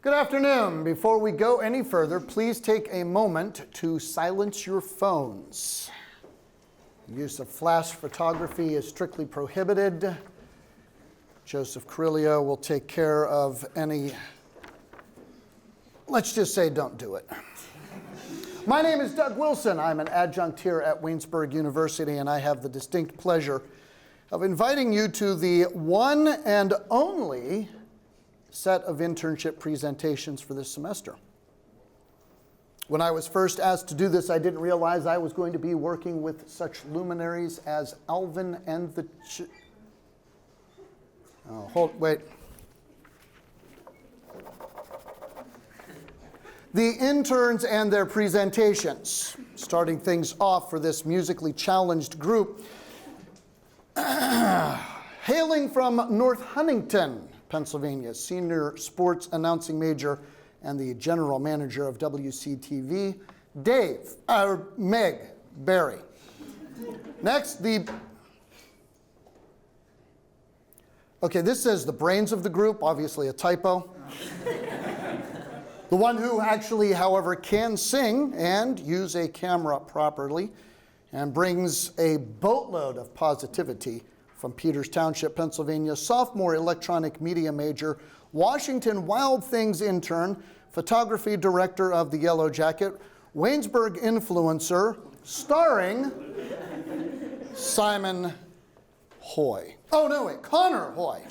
Good afternoon. Before we go any further, please take a moment to silence your phones. Use of flash photography is strictly prohibited. Joseph Carrillo will take care of any, let's just say don't do it. My name is Doug Wilson. I'm an adjunct here at Waynesburg University, and I have the distinct pleasure of inviting you to the one and only set of internship presentations for this semester. When I was first asked to do this, I didn't realize I was going to be working with such luminaries as Alvin and the The interns and their presentations. Starting things off for this musically challenged group. Hailing from North Huntington, Pennsylvania, senior sports announcing major and the general manager of WCTV, Meg Barry. Next, this says the brains of the group, obviously a typo. The one who actually, however, can sing and use a camera properly and brings a boatload of positivity from Peters Township, Pennsylvania, sophomore electronic media major, Washington Wild Things intern, photography director of the Yellow Jacket, Waynesburg influencer, starring Simon Hoy. Connor Hoy.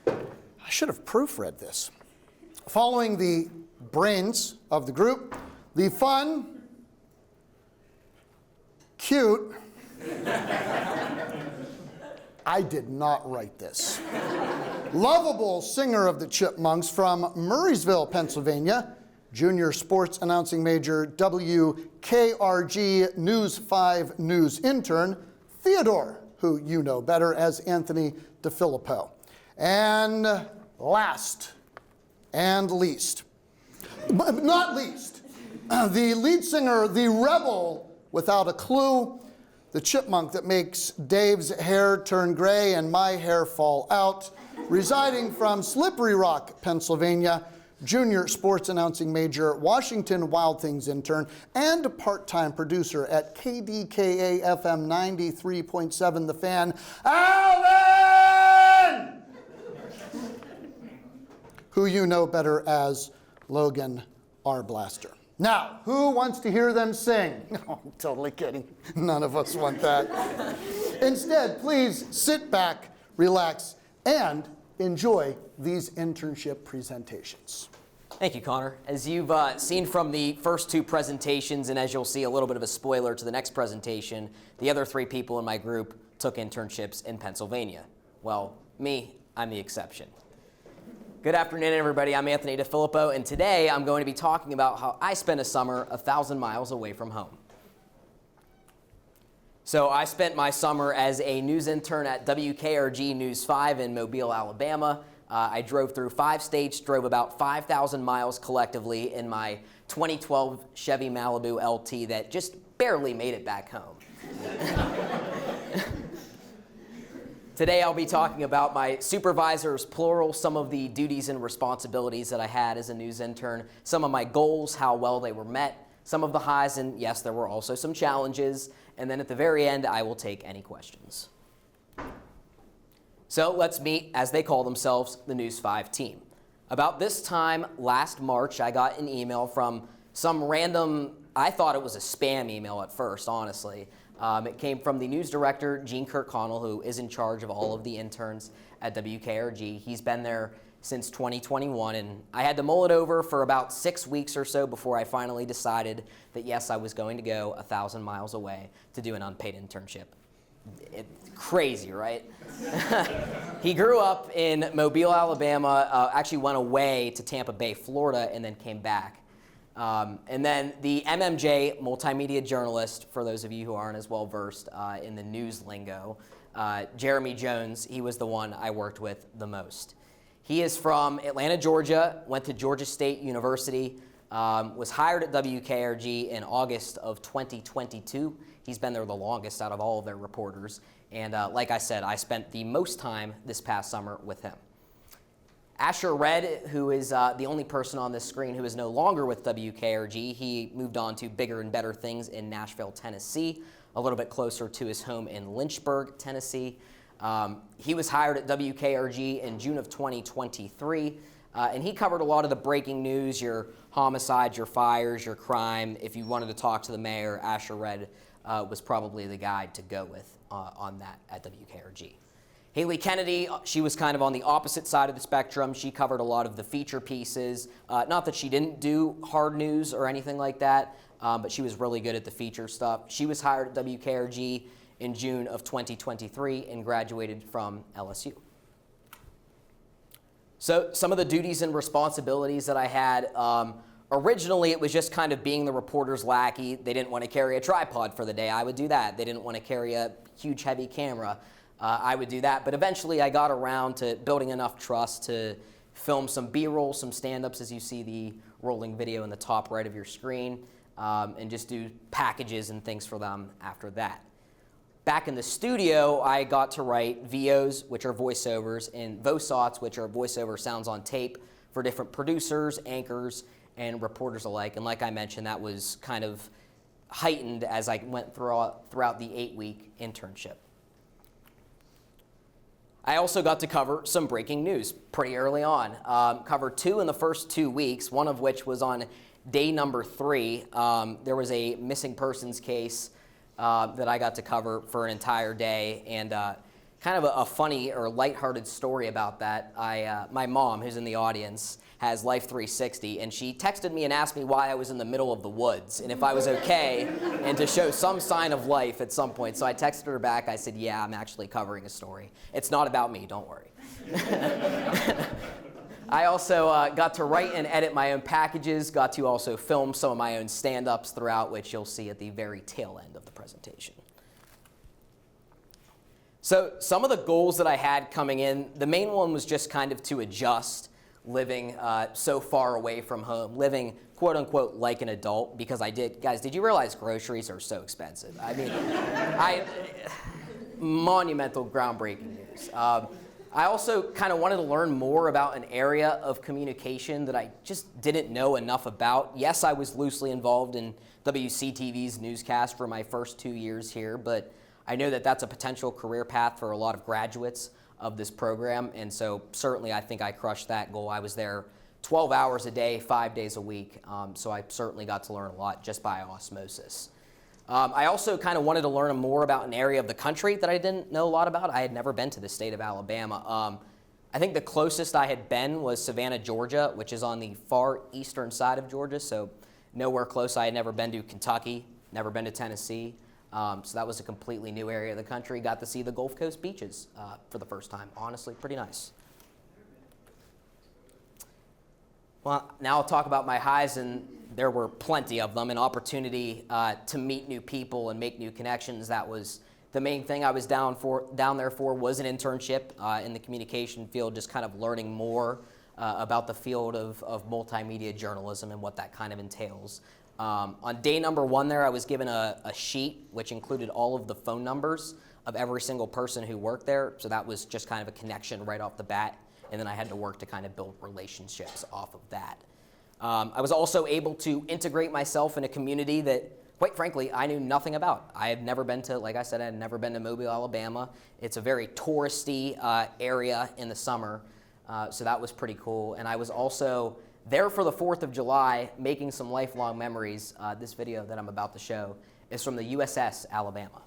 I should have proofread this. Following the brains of the group, the fun, cute, I did not write this, lovable singer of the Chipmunks from Murraysville, Pennsylvania, junior sports announcing major, WKRG News 5 news intern, Theodore, who you know better as Anthony DiFilippo. And last and least, but not least, the lead singer, the rebel without a clue, the chipmunk that makes Dave's hair turn gray and my hair fall out, residing from Slippery Rock, Pennsylvania, junior sports announcing major, Washington Wild Things intern, and part-time producer at KDKA FM 93.7 The Fan, Alvin! Who you know better as Logan R. Blaster. Now, who wants to hear them sing? Oh, I'm totally kidding. None of us want that. Instead, please sit back, relax, and enjoy these internship presentations. Thank you, Connor. As you've seen from the first two presentations, and as you'll see a little bit of a spoiler to the next presentation, the other three people in my group took internships in Pennsylvania. Well, me, I'm the exception. Good afternoon, everybody. I'm Anthony DiFilippo, and today I'm going to be talking about how I spent a summer 1,000 miles away from home. So I spent my summer as a news intern at WKRG News 5 in Mobile, Alabama. I drove through 5 states, drove about 5,000 miles collectively in my 2012 Chevy Malibu LT that just barely made it back home. Today I'll be talking about my supervisors, plural, some of the duties and responsibilities that I had as a news intern, some of my goals, how well they were met, some of the highs, and yes, there were also some challenges, and then at the very end, I will take any questions. So let's meet, as they call themselves, the News 5 team. About this time last March, I got an email from some random, I thought it was a spam email at first, honestly. It came from the news director, Gene Kirkconnell, who is in charge of all of the interns at WKRG. He's been there since 2021, and I had to mull it over for about 6 weeks or so before I finally decided that, yes, I was going to go 1,000 miles away to do an unpaid internship. It's crazy, right? He grew up in Mobile, Alabama, actually went away to Tampa Bay, Florida, and then came back. And then the MMJ, multimedia journalist, for those of you who aren't as well versed in the news lingo, Jeremy Jones, he was the one I worked with the most. He is from Atlanta, Georgia, went to Georgia State University, was hired at WKRG in August of 2022. He's been there the longest out of all of their reporters. And like I said, I spent the most time this past summer with him. Asher Red, who is the only person on this screen who is no longer with WKRG, he moved on to bigger and better things in Nashville, Tennessee, a little bit closer to his home in Lynchburg, Tennessee. He was hired at WKRG in June of 2023, and he covered a lot of the breaking news, your homicides, your fires, your crime. If you wanted to talk to the mayor, Asher Red was probably the guy to go with on that at WKRG. Haley Kennedy, she was kind of on the opposite side of the spectrum. She covered a lot of the feature pieces. Not that she didn't do hard news or anything like that, but she was really good at the feature stuff. She was hired at WKRG in June of 2023 and graduated from LSU. So some of the duties and responsibilities that I had, originally it was just kind of being the reporter's lackey. They didn't want to carry a tripod for the day. I would do that. They didn't want to carry a huge heavy camera. I would do that, but eventually I got around to building enough trust to film some B-roll, some stand-ups, as you see the rolling video in the top right of your screen, and just do packages and things for them after that. Back in the studio, I got to write VOs, which are voiceovers, and VOSOTs, which are voiceover sounds on tape for different producers, anchors, and reporters alike. And like I mentioned, that was kind of heightened as I went throughout the 8-week internship. I also got to cover some breaking news pretty early on. Covered 2 in the first 2 weeks, one of which was on day number 3. There was a missing persons case that I got to cover for an entire day, and kind of a funny or lighthearted story about that. My mom, who's in the audience, has Life 360, and she texted me and asked me why I was in the middle of the woods and if I was okay, and to show some sign of life at some point. So I texted her back. I said, yeah, I'm actually covering a story. It's not about me, don't worry. I also got to write and edit my own packages, got to also film some of my own stand-ups throughout, which you'll see at the very tail end of the presentation. So some of the goals that I had coming in, the main one was just kind of to adjust living so far away from home, living quote unquote like an adult, because guys, did you realize groceries are so expensive? I mean, monumental, groundbreaking news. I also kind of wanted to learn more about an area of communication that I just didn't know enough about. Yes, I was loosely involved in WCTV's newscast for my first 2 years here, but I know that that's a potential career path for a lot of graduates of this program, and so certainly I think I crushed that goal. I was there 12 hours a day, 5 days a week, so I certainly got to learn a lot just by osmosis. I also kind of wanted to learn more about an area of the country that I didn't know a lot about. I had never been to the state of Alabama. I think the closest I had been was Savannah, Georgia, which is on the far eastern side of Georgia, so nowhere close. I had never been to Kentucky, never been to Tennessee. So that was a completely new area of the country. Got to see the Gulf Coast beaches for the first time. Honestly, pretty nice. Well, now I'll talk about my highs, and there were plenty of them. An opportunity to meet new people and make new connections. That was the main thing I was down there for was an internship in the communication field, just kind of learning more about the field of multimedia journalism and what that kind of entails. On day number 1 there, I was given a sheet which included all of the phone numbers of every single person who worked there. So that was just kind of a connection right off the bat. And then I had to work to kind of build relationships off of that. I was also able to integrate myself in a community that, quite frankly, I knew nothing about. I had never been to, like I said, I had never been to Mobile, Alabama. It's a very touristy area in the summer. So that was pretty cool. And I was also there for the 4th of July, making some lifelong memories. This video that I'm about to show is from the USS Alabama.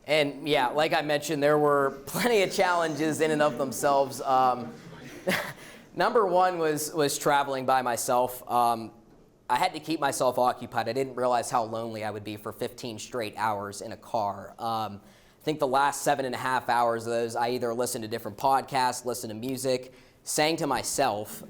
And yeah, like I mentioned, there were plenty of challenges in and of themselves. Number 1 was traveling by myself. I had to keep myself occupied. I didn't realize how lonely I would be for 15 straight hours in a car. I think the last 7.5 hours of those, I either listened to different podcasts, listened to music, sang to myself,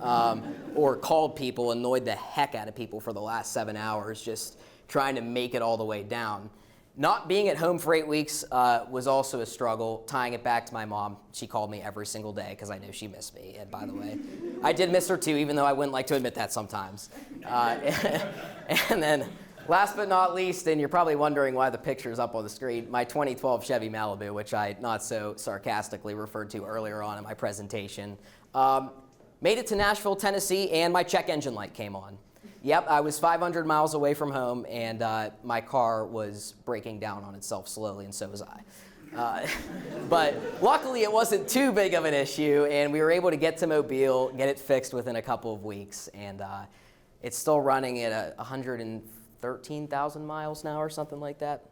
or called people, annoyed the heck out of people for the last 7 hours, just trying to make it all the way down. Not being at home for 8 weeks was also a struggle, tying it back to my mom. She called me every single day because I knew she missed me. And by the way, I did miss her too, even though I wouldn't like to admit that sometimes. And then last but not least, and you're probably wondering why the picture's up on the screen, my 2012 Chevy Malibu, which I not so sarcastically referred to earlier on in my presentation. Made it to Nashville, Tennessee, and my check engine light came on. Yep, I was 500 miles away from home, and my car was breaking down on itself slowly, and so was I. But luckily, it wasn't too big of an issue, and we were able to get to Mobile, get it fixed within a couple of weeks, and it's still running at 113,000 miles now or something like that.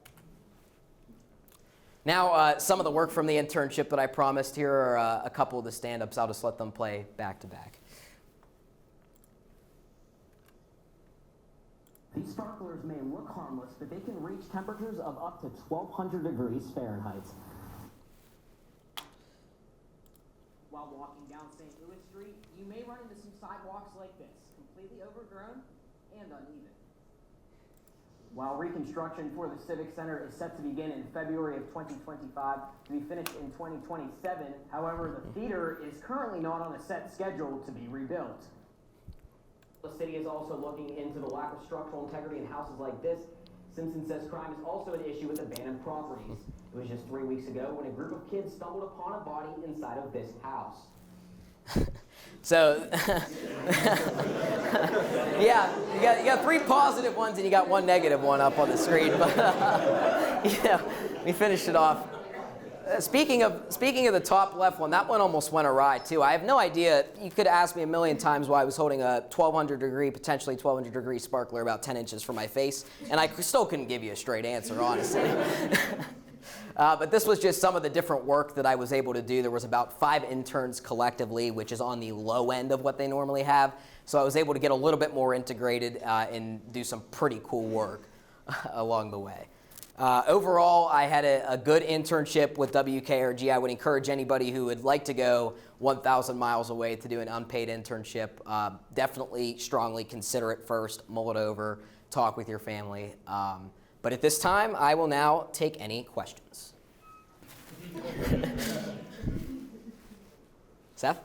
Now, some of the work from the internship that I promised here are a couple of the stand-ups. I'll just let them play back to back. These sparklers may look harmless, but they can reach temperatures of up to 1,200 degrees Fahrenheit. While walking down St. Louis Street, you may run into some sidewalks like this, completely overgrown and uneven. While reconstruction for the Civic Center is set to begin in February of 2025 to be finished in 2027, however, the theater is currently not on a set schedule to be rebuilt. The city is also looking into the lack of structural integrity in houses like this. Simpson says crime is also an issue with abandoned properties. It was just 3 weeks ago when a group of kids stumbled upon a body inside of this house. So, yeah, you got 3 positive ones and you got 1 negative one up on the screen. But yeah, we finished it off. Speaking of the top left one, that one almost went awry too. I have no idea. You could ask me a million times why I was holding a 1,200 degree, potentially 1,200 degree sparkler about 10 inches from my face, and I still couldn't give you a straight answer, honestly. But this was just some of the different work that I was able to do. There was about 5 interns collectively, which is on the low end of what they normally have. So I was able to get a little bit more integrated and do some pretty cool work along the way. Overall, I had a good internship with WKRG. I would encourage anybody who would like to go 1,000 miles away to do an unpaid internship. Definitely strongly consider it first, mull it over, talk with your family. But at this time, I will now take any questions. Seth?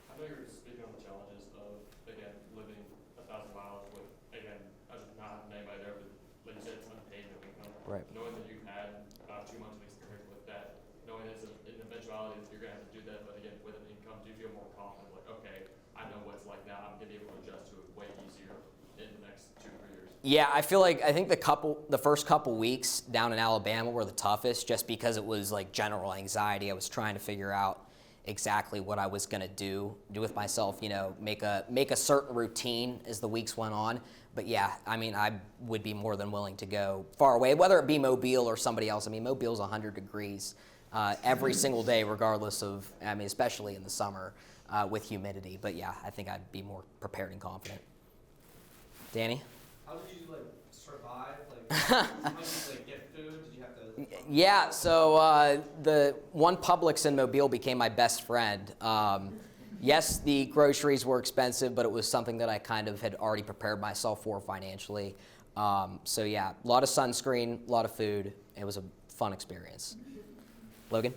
I know you're speaking on the challenges of, again, living 1,000 miles with, again, not having anybody there, but like you said, it's unpaid income. Right. Knowing that you had 2 months of experience with that, knowing there's an eventuality that you're going to have to do that, but again, with an income, do you feel more confident, like, okay, I know what it's like now, I'm going to be able to adjust to it way easier in the next 2 or 3 years? Yeah, I feel like, I think the first couple weeks down in Alabama were the toughest just because it was like general anxiety. I was trying to figure out exactly what I was going to do with myself, you know, make a certain routine as the weeks went on. But yeah, I mean, I would be more than willing to go far away, whether it be Mobile or somebody else. I mean, Mobile's 100 degrees every single day, regardless of, I mean, especially in the summer with humidity. But yeah, I think I'd be more prepared and confident. Danny? How did you survive? How did you get food? Did you have to? Yeah, so the one Publix in Mobile became my best friend. Yes, the groceries were expensive, but it was something that I kind of had already prepared myself for financially. So yeah, a lot of sunscreen, a lot of food. It was a fun experience. Logan?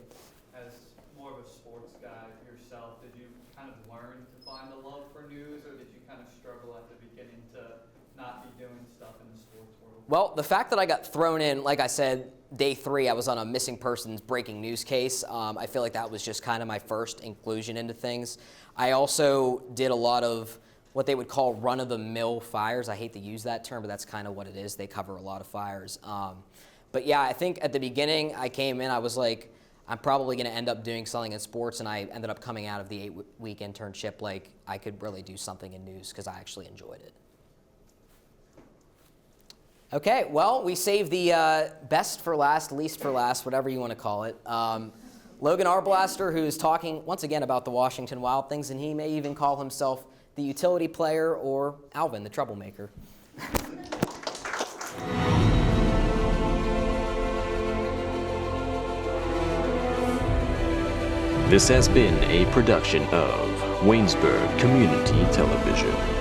As more of a sports guy yourself, did you kind of learn to find a love for news, or did you kind of struggle at the beginning to not be doing stuff in the sports world? Well, the fact that I got thrown in, like I said, day 3, I was on a missing persons breaking news case. I feel like that was just kind of my first inclusion into things. I also did a lot of what they would call run-of-the-mill fires. I hate to use that term, but that's kind of what it is. They cover a lot of fires. But yeah, I think at the beginning I came in, I was like, I'm probably going to end up doing something in sports, and I ended up coming out of the 8-week internship like I could really do something in news because I actually enjoyed it. Okay, well, we saved the best for last, least for last, whatever you want to call it. Logan Arblaster, who is talking once again about the Washington Wild things, and he may even call himself the utility player or Alvin, the troublemaker. This has been a production of Waynesburg Community Television.